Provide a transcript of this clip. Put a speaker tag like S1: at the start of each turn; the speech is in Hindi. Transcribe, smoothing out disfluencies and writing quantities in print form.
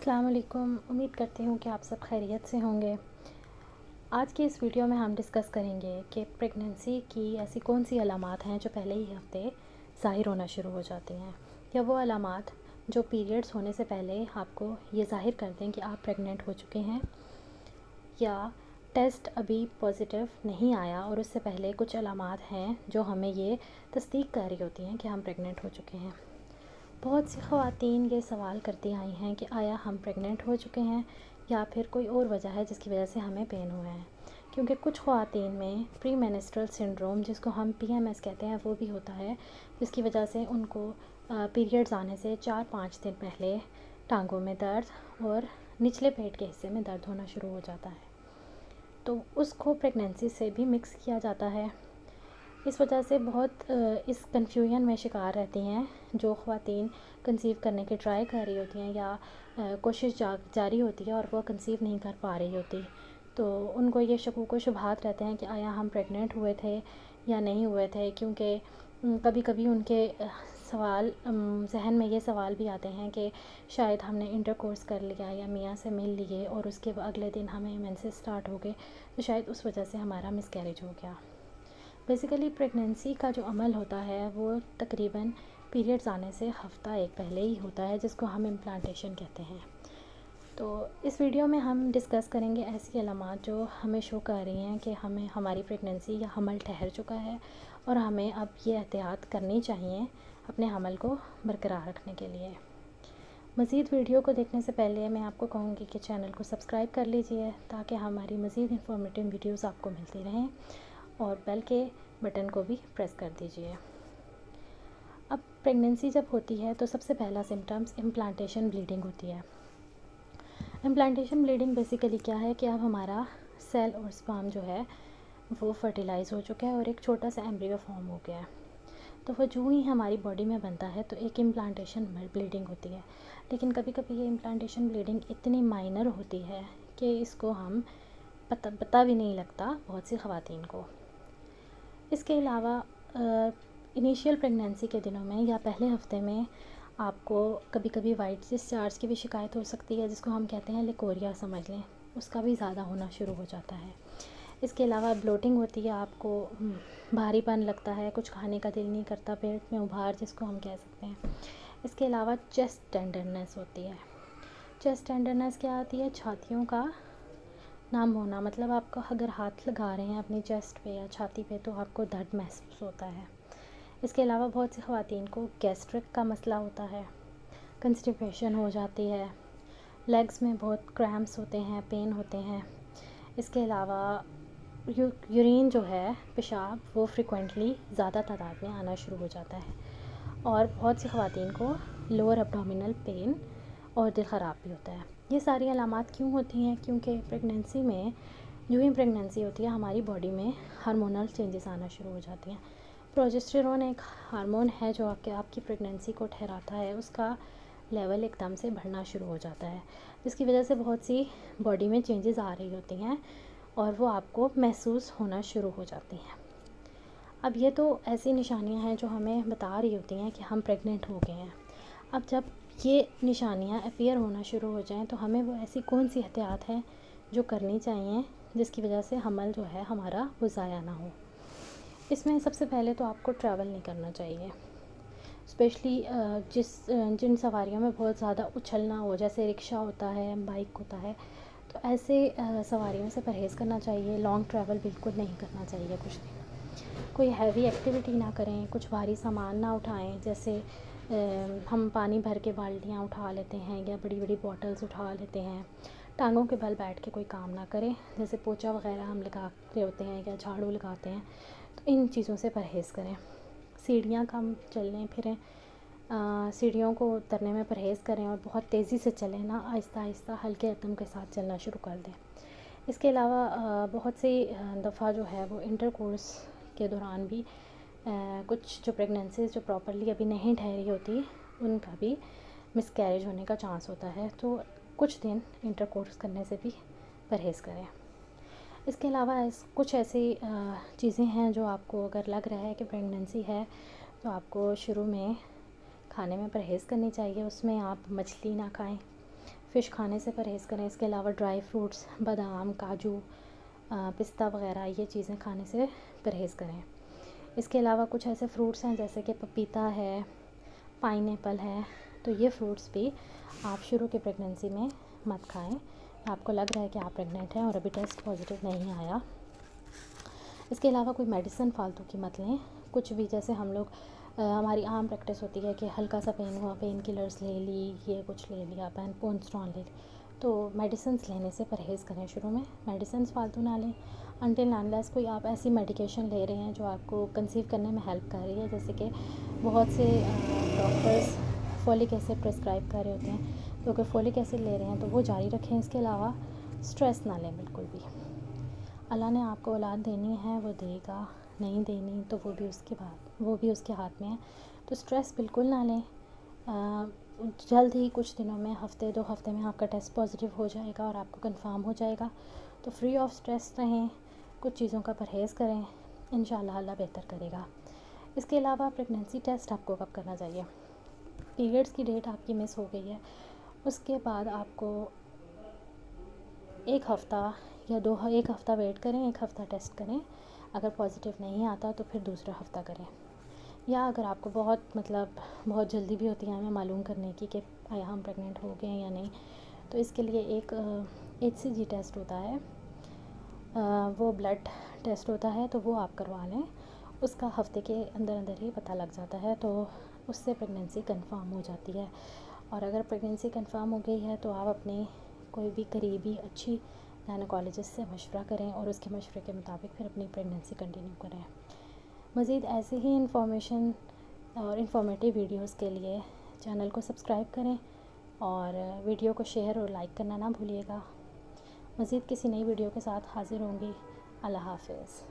S1: अस्सलाम वालेकुम। उम्मीद करती हूँ कि आप सब खैरियत से होंगे। आज की इस वीडियो में हम डिस्कस करेंगे कि प्रेगनेंसी की ऐसी कौन सी अलामात हैं जो पहले ही हफ्ते ज़ाहिर होना शुरू हो जाती हैं, या वो अलामात जो पीरियड्स होने से पहले आपको ये ज़ाहिर कर दें कि आप प्रेग्नेंट हो चुके हैं, या टेस्ट अभी पॉजिटिव नहीं आया और उससे पहले कुछ अलामात हैं जो हमें ये तस्दीक कर रही होती हैं कि हम प्रेग्नेंट हो चुके हैं। बहुत सी ख़वातीन ये सवाल करती आई हैं कि आया हम प्रेग्नेंट हो चुके हैं या फिर कोई और वजह है जिसकी वजह से हमें पेन हुए हैं, क्योंकि कुछ ख़वातीन में प्री मेंस्ट्रुअल सिंड्रोम, जिसको हम PMS कहते हैं, वो भी होता है, जिसकी वजह से उनको पीरियड्स आने से 4-5 दिन पहले टांगों में दर्द और निचले पेट के हिस्से में दर्द होना शुरू हो जाता है। तो उसको प्रेगनेंसी से भी मिक्स किया जाता है। इस वजह से बहुत इस कन्फ्यूजन में शिकार रहती हैं जो ख़वातीन कंसीव करने की ट्राई कर रही होती हैं या कोशिश जारी होती है और वो कंसीव नहीं कर पा रही होती। तो उनको ये शकूक व शुबहात रहते हैं कि आया हम प्रेग्नेंट हुए थे या नहीं हुए थे, क्योंकि कभी कभी उनके सवाल जहन में ये सवाल भी आते हैं कि शायद हमने इंटरकोर्स कर लिया या मियाँ से मिल लिए और उसके अगले दिन हमें मेंसेस स्टार्ट हो गए, तो शायद उस वजह से हमारा मिसकैरेज हो गया। बेसिकली प्रेगनेंसी का जो अमल होता है वो तकरीबन पीरियड्स आने से हफ़्ता एक पहले ही होता है, जिसको हम इम्प्लांटेशन कहते हैं। तो इस वीडियो में हम डिस्कस करेंगे ऐसी अलामात जो हमें शो कर रही हैं कि हमें हमारी प्रेगनेंसी या हमल ठहर चुका है और हमें अब ये एहतियात करनी चाहिए अपने हमल को बरकरार रखने के लिए। मज़ीद वीडियो को देखने से पहले मैं आपको कहूँगी कि चैनल को सब्सक्राइब कर लीजिए ताकि हमारी मज़ीद इंफॉर्मेटिव वीडियोज़ आपको मिलती रहें, और बेल के बटन को भी प्रेस कर दीजिए। अब प्रेगनेंसी जब होती है तो सबसे पहला सिम्टम्स इम्प्लांटेशन ब्लीडिंग होती है। इम्प्लांटेशन ब्लीडिंग बेसिकली क्या है कि अब हमारा सेल और स्पर्म जो है वो फर्टिलाइज़ हो चुका है और एक छोटा सा एम्ब्रियो फॉर्म हो गया है। तो वो जो ही हमारी बॉडी में बनता है तो एक इम्प्लांटेशन ब्लीडिंग होती है। लेकिन कभी कभी ये इम्प्लांटेशन ब्लीडिंग इतनी माइनर होती है कि इसको हम पता भी नहीं लगता बहुत सी ख़वातीन को। इसके अलावा इनिशियल प्रेगनेंसी के दिनों में या पहले हफ्ते में आपको कभी कभी वाइट डिस्चार्ज की भी शिकायत हो सकती है, जिसको हम कहते हैं लिकोरिया समझ लें, उसका भी ज़्यादा होना शुरू हो जाता है। इसके अलावा ब्लोटिंग होती है, आपको भारीपन लगता है, कुछ खाने का दिल नहीं करता, पेट में उभार जिसको हम कह सकते हैं। इसके अलावा चेस्ट टेंडरनेस होती है। चेस्ट टेंडरनेस क्या आती है? छातियों का नम होना, मतलब आपका अगर हाथ लगा रहे हैं अपनी चेस्ट पे या छाती पे तो आपको दर्द महसूस होता है। इसके अलावा बहुत सी ख़वातीन को गैस्ट्रिक का मसला होता है, कंस्टिपेशन हो जाती है, लेग्स में बहुत क्रैम्प्स होते हैं, पेन होते हैं। इसके अलावा यूरिन जो है, पेशाब, वो फ्रिक्वेंटली ज़्यादा तादाद में आना शुरू हो जाता है। और बहुत सी ख़वातीन को लोअर एब्डोमिनल पेन और दिल ख़राब भी होता है। ये सारी अलामात क्यों होती हैं? क्योंकि प्रेगनेंसी में जो ही प्रेगनेंसी होती है हमारी बॉडी में हार्मोनल चेंजेस आना शुरू हो जाते हैं। प्रोजेस्टेरोन एक हार्मोन है जो आपकी प्रेगनेंसी को ठहराता है, उसका लेवल एकदम से बढ़ना शुरू हो जाता है, जिसकी वजह से बहुत सी बॉडी में चेंजेस आ रही होती हैं और वो आपको महसूस होना शुरू हो जाती हैं। अब ये तो ऐसी निशानियां हैं जो हमें बता रही होती हैं कि हम प्रेग्नेंट हो गए हैं। अब जब ये निशानियां अपीयर होना शुरू हो जाएं तो हमें वो ऐसी कौन सी एहतियात है जो करनी चाहिए जिसकी वजह से हमल जो है हमारा वो ज़ाया ना हो। इसमें सबसे पहले तो आपको ट्रैवल नहीं करना चाहिए, स्पेशली जिन सवारियों में बहुत ज़्यादा उछलना हो, जैसे रिक्शा होता है, बाइक होता है, तो ऐसे सवारियों से परहेज़ करना चाहिए। लॉन्ग ट्रैवल बिल्कुल नहीं करना चाहिए कुछ दिन। कोई हैवी एक्टिविटी ना करें, कुछ भारी सामान ना उठाएं, जैसे हम पानी भर के बाल्टियाँ उठा लेते हैं या बड़ी बड़ी बॉटल्स उठा लेते हैं। टांगों के बल बैठ के कोई काम ना करें, जैसे पोछा वगैरह हम लगा रहे होते हैं या झाड़ू लगाते हैं, तो इन चीज़ों से परहेज़ करें। सीढ़ियाँ कम चलें फिरें, सीढ़ियों को उतरने में परहेज़ करें और बहुत तेज़ी से चलें ना, आहिस्ता आहिस्ता हल्के कदम के साथ चलना शुरू कर दें। इसके अलावा बहुत सी दफ़ा जो है वो इंटरकोर्स के दौरान भी कुछ जो प्रेगनेंसीज जो प्रॉपरली अभी नहीं ठहरी होती उनका भी मिसकैरेज होने का चांस होता है, तो कुछ दिन इंटरकोर्स करने से भी परहेज़ करें। इसके अलावा कुछ ऐसी चीज़ें हैं जो आपको अगर लग रहा है कि प्रेगनेंसी है तो आपको शुरू में खाने में परहेज़ करनी चाहिए। उसमें आप मछली ना खाएं, फ़िश खाने से परहेज़ करें। इसके अलावा ड्राई फ्रूट्स, बादाम, काजू, पिस्ता वगैरह ये चीज़ें खाने से परहेज़ करें। इसके अलावा कुछ ऐसे फ्रूट्स हैं जैसे कि पपीता है, पाइनएप्पल है, तो ये फ्रूट्स भी आप शुरू के प्रेगनेंसी में मत खाएं। आपको लग रहा है कि आप प्रेग्नेंट हैं और अभी टेस्ट पॉजिटिव नहीं आया। इसके अलावा कोई मेडिसिन फ़ालतू की मत लें। कुछ भी जैसे हम लोग हमारी आम प्रैक्टिस होती है कि हल्का सा पेन हुआ, पेन किलर्स ले ली, ये कुछ ले लिया, पोनस्टॉन ले ली, तो मेडिसिन्स लेने से परहेज़ करें। शुरू में मेडिसिन्स फ़ालतू ना लें अनटिल अनलेस कोई आप ऐसी मेडिकेशन ले रहे हैं जो आपको कंसीव करने में हेल्प कर रही है। जैसे कि बहुत से डॉक्टर्स फोलिक एसिड प्रिस्क्राइब कर रहे होते हैं, तो अगर फोलिक एसिड ले रहे हैं तो वो जारी रखें। इसके अलावा स्ट्रेस ना लें बिल्कुल भी। अल्लाह ने आपको औलाद देनी है, वो देगा, नहीं देनी तो वो भी उसके हाथ में है। तो स्ट्रेस बिल्कुल ना लें। जल्द ही कुछ दिनों में, हफ़्ते 2 हफ़्ते में आपका टेस्ट पॉजिटिव हो जाएगा और आपको कंफर्म हो जाएगा। तो फ्री ऑफ स्ट्रेस रहें, कुछ चीज़ों का परहेज़ करें, इंशाल्लाह अल्लाह बेहतर करेगा। इसके अलावा प्रेगनेंसी टेस्ट आपको कब करना चाहिए? पीरियड्स की डेट आपकी मिस हो गई है, उसके बाद आपको 1 हफ़्ता या 1 हफ़्ता वेट करें, 1 हफ़्ता टेस्ट करें। अगर पॉजिटिव नहीं आता तो फिर दूसरा हफ़्ता करें। या अगर आपको बहुत जल्दी भी होती है हमें मालूम करने की कि हम प्रेग्नेंट हो गए हैं या नहीं, तो इसके लिए एक HCG टेस्ट होता है, वो ब्लड टेस्ट होता है, तो वो आप करवा लें। उसका हफ़्ते के अंदर अंदर ही पता लग जाता है, तो उससे प्रेगनेंसी कंफर्म हो जाती है। और अगर प्रेगनेंसी कंफर्म हो गई है तो आप अपने कोई भी करीबी अच्छी गायनेकोलॉजिस्ट से मशवरा करें और उसके मशवरे के मुताबिक फिर अपनी प्रेगनेंसी कंटिन्यू करें। मज़ीद ऐसे ही इंफॉर्मेशन और इन्फॉर्मेटिव वीडियोस के लिए चैनल को सब्सक्राइब करें और वीडियो को शेयर और लाइक करना ना भूलिएगा। मज़ीद किसी नई वीडियो के साथ हाज़िर होंगी। अल्लाह हाफ़िज़।